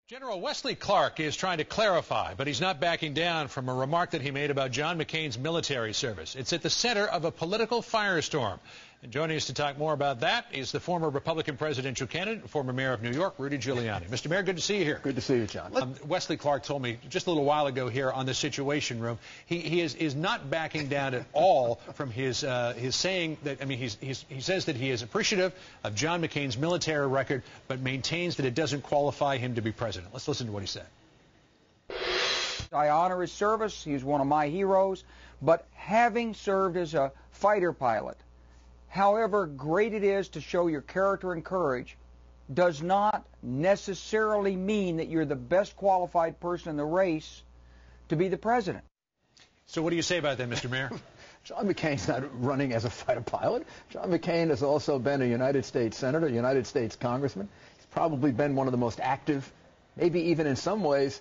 General Wesley Clark is trying to clarify, but he's not backing down from a remark that he made about John McCain's military service. It's at the center of a political firestorm. And joining us to talk more about that is the former Republican presidential candidate and former mayor of New York, Rudy Giuliani. Mr. Mayor, good to see you here. Good to see you, John. Wesley Clark told me just a little while ago here on the Situation Room, he is not backing down at all from his saying that, he says that he is appreciative of John McCain's military record, but maintains that it doesn't qualify him to be president. Let's listen to what he said. I honor his service. He's one of my heroes. But having served as a fighter pilot, however great it is to show your character and courage, does not necessarily mean that you're the best qualified person in the race to be the president. So what do you say about that, Mr. Mayor? John McCain's not running as a fighter pilot. John McCain has also been a United States Senator, a United States Congressman. He's probably been one of the most active, maybe even in some ways,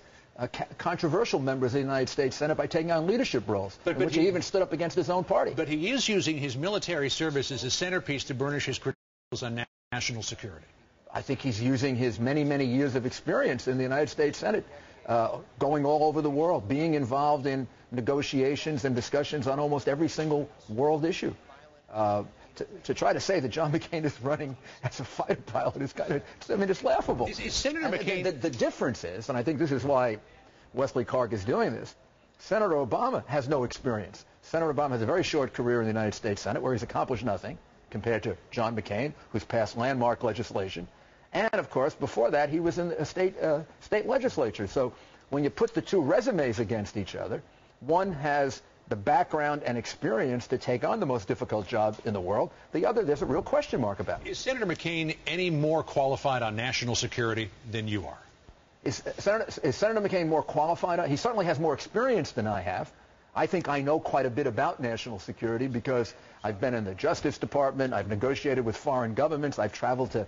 controversial members of the United States Senate by taking on leadership roles, in which he even stood up against his own party. But he is using his military service as a centerpiece to burnish his credentials on national security. I think he's using his many, many years of experience in the United States Senate, going all over the world, being involved in negotiations and discussions on almost every single world issue. To try to say that John McCain is running as a fighter pilot is kind of, it's laughable. Is Senator McCain... The difference is, and I think this is why Wesley Clark is doing this, Senator Obama has no experience. Senator Obama has a very short career in the United States Senate where he's accomplished nothing compared to John McCain, who's passed landmark legislation. And, of course, before that, he was in a state legislature. So when you put the two resumes against each other, one has the background and experience to take on the most difficult job in the world. The other, there's a real question mark about. Is Senator McCain any more qualified on national security than you are? Is Senator McCain more qualified? He certainly has more experience than I have. I think I know quite a bit about national security because I've been in the Justice Department. I've negotiated with foreign governments. I've traveled to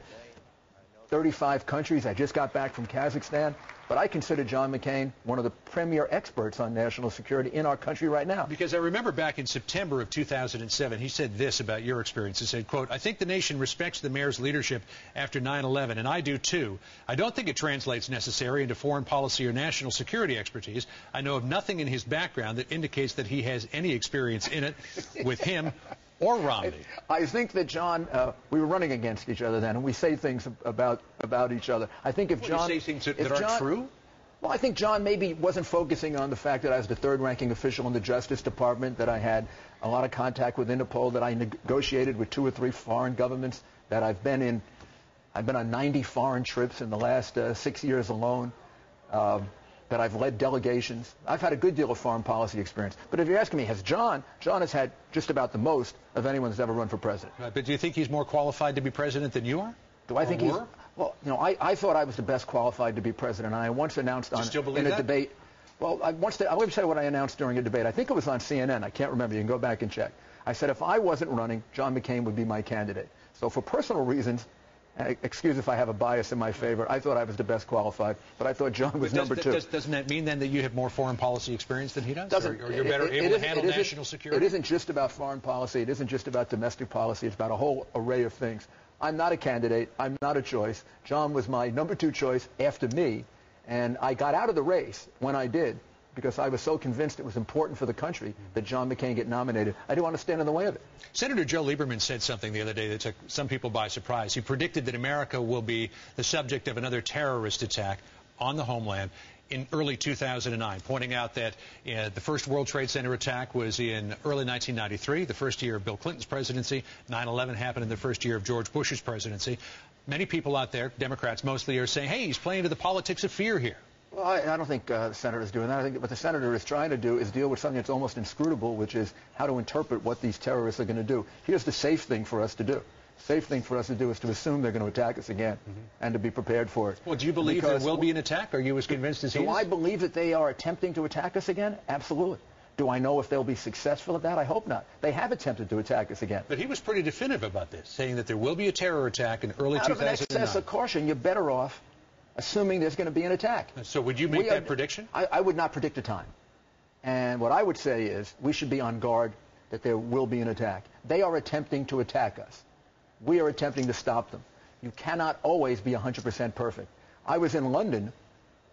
35 countries. I just got back from Kazakhstan. But I consider John McCain one of the premier experts on national security in our country right now. Because I remember back in September of 2007, he said this about your experience. He said, quote, "I think the nation respects the mayor's leadership after 9/11, and I do too. I don't think it translates necessarily into foreign policy or national security expertise. I know of nothing in his background that indicates that he has any experience in it with him or Romney." I think that John, we were running against each other then, and we say things about each other. I think if John... You say things that aren't true? Well, I think John maybe wasn't focusing on the fact that I was the third-ranking official in the Justice Department, that I had a lot of contact with Interpol, that I negotiated with 2 or 3 foreign governments, that I've been on 90 foreign trips in the last 6 years alone. That I've led delegations. I've had a good deal of foreign policy experience. But if you're asking me, John has had just about the most of anyone who's ever run for president. Right, but do you think he's more qualified to be president than you are? Do I think he's... Well, I thought I was the best qualified to be president, and I once announced in a debate... Well, I'll even say what I announced during a debate. I think it was on CNN. I can't remember. You can go back and check. I said if I wasn't running, John McCain would be my candidate. So for personal reasons... excuse if I have a bias in my favor. I thought I was the best qualified, but I thought John was number 2. Doesn't that mean then that you have more foreign policy experience than he does? Or you're better able to handle national security? It isn't just about foreign policy. It isn't just about domestic policy. It's about a whole array of things. I'm not a candidate. I'm not a choice. John was my number 2 choice after me, and I got out of the race when I did because I was so convinced it was important for the country that John McCain get nominated. I didn't want to stand in the way of it. Senator Joe Lieberman said something the other day that took some people by surprise. He predicted that America will be the subject of another terrorist attack on the homeland in early 2009, pointing out that the first World Trade Center attack was in early 1993, the first year of Bill Clinton's presidency. 9/11 happened in the first year of George Bush's presidency. Many people out there, Democrats mostly, are saying, hey, he's playing to the politics of fear here. Well, I don't think the senator is doing that. I think what the senator is trying to do is deal with something that's almost inscrutable, which is how to interpret what these terrorists are going to do. Here's the safe thing for us to do. Safe thing for us to do is to assume they're going to attack us again and to be prepared for it. Well, do you believe there will be an attack? Are you as convinced as he is? Do I believe that they are attempting to attack us again? Absolutely. Do I know if they'll be successful at that? I hope not. They have attempted to attack us again. But he was pretty definitive about this, saying that there will be a terror attack in early 2009. Out of an excess of caution, you're better off assuming there's going to be an attack. So would you make that prediction? I would not predict a time. And what I would say is we should be on guard that there will be an attack. They are attempting to attack us. We are attempting to stop them. You cannot always be 100% perfect. I was in London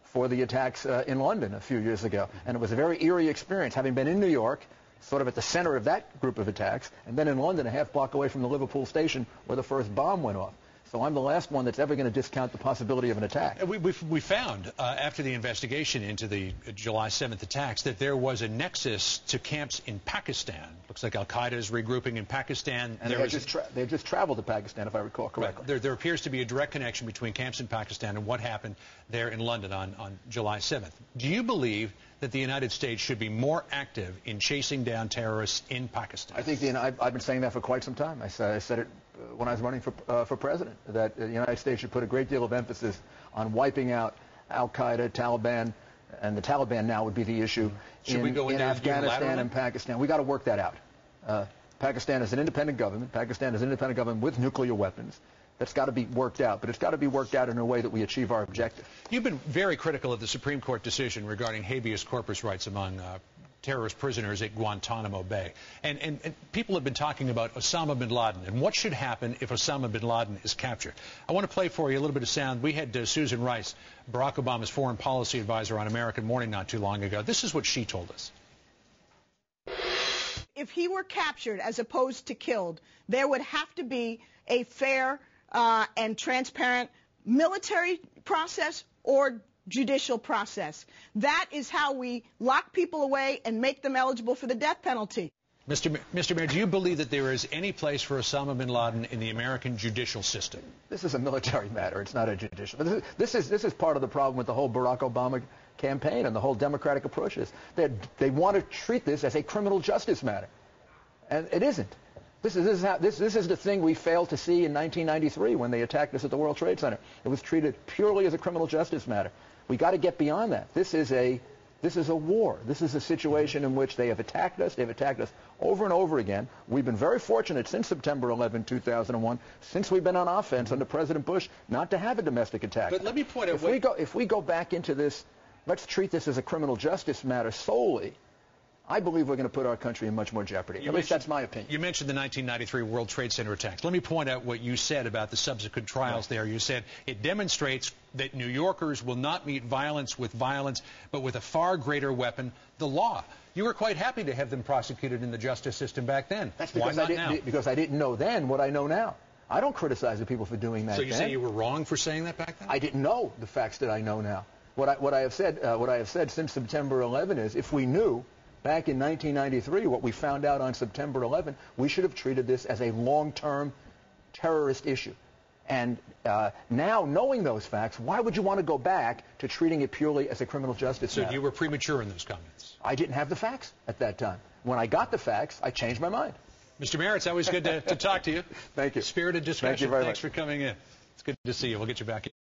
for the attacks in London a few years ago. And it was a very eerie experience, having been in New York, sort of at the center of that group of attacks, and then in London, a half block away from the Liverpool station where the first bomb went off. So I'm the last one that's ever going to discount the possibility of an attack. We found, after the investigation into the July 7th attacks, that there was a nexus to camps in Pakistan. Looks like Al-Qaeda is regrouping in Pakistan. And they had just traveled to Pakistan, if I recall correctly. Right. There appears to be a direct connection between camps in Pakistan and what happened there in London on July 7th. Do you believe that the United States should be more active in chasing down terrorists in Pakistan? I think I've been saying that for quite some time. I said it when I was running for president, that the United States should put a great deal of emphasis on wiping out Al-Qaeda, Taliban, and the Taliban now would be the issue in Afghanistan and Pakistan. We got to work that out. Pakistan is an independent government. Pakistan is an independent government with nuclear weapons. That's got to be worked out, but it's got to be worked out in a way that we achieve our objective. You've been very critical of the Supreme Court decision regarding habeas corpus rights among terrorist prisoners at Guantanamo Bay. And people have been talking about Osama bin Laden and what should happen if Osama bin Laden is captured. I want to play for you a little bit of sound. We had Susan Rice, Barack Obama's foreign policy advisor, on American Morning not too long ago. This is what she told us. If he were captured as opposed to killed, there would have to be a fair and transparent military process or judicial process. That is how we lock people away and make them eligible for the death penalty. Mr. Mayor, do you believe that there is any place for Osama bin Laden in the American judicial system? This is a military matter. It's not a judicial. This is part of the problem with the whole Barack Obama campaign and the whole Democratic approaches. They want to treat this as a criminal justice matter, and it isn't. This is the thing we failed to see in 1993 when they attacked us at the World Trade Center. It was treated purely as a criminal justice matter. We got to get beyond that. This is a war. This is a situation in which they have attacked us. They've attacked us over and over again. We've been very fortunate since September 11, 2001, since we've been on offense under President Bush, not to have a domestic attack. But let me point out, if we go back into this, let's treat this as a criminal justice matter solely, I believe we're going to put our country in much more jeopardy. At least that's my opinion. You mentioned the 1993 World Trade Center attacks. Let me point out what you said about the subsequent trials there. You said it demonstrates that New Yorkers will not meet violence with violence, but with a far greater weapon, the law. You were quite happy to have them prosecuted in the justice system back then. That's because because I didn't know then what I know now. I don't criticize the people for doing that. So you say you were wrong for saying that back then? I didn't know the facts that I know now. What I have said since September 11 is, if we knew back in 1993 what we found out on September 11, we should have treated this as a long-term terrorist issue. And now, knowing those facts, why would you want to go back to treating it purely as a criminal justice matter? So you were premature in those comments? I didn't have the facts at that time. When I got the facts, I changed my mind. Mr. Mayor, it's always good to talk to you. Thank you. Spirited discussion. Thank you very much. Thanks for coming in. It's good to see you. We'll get you back in.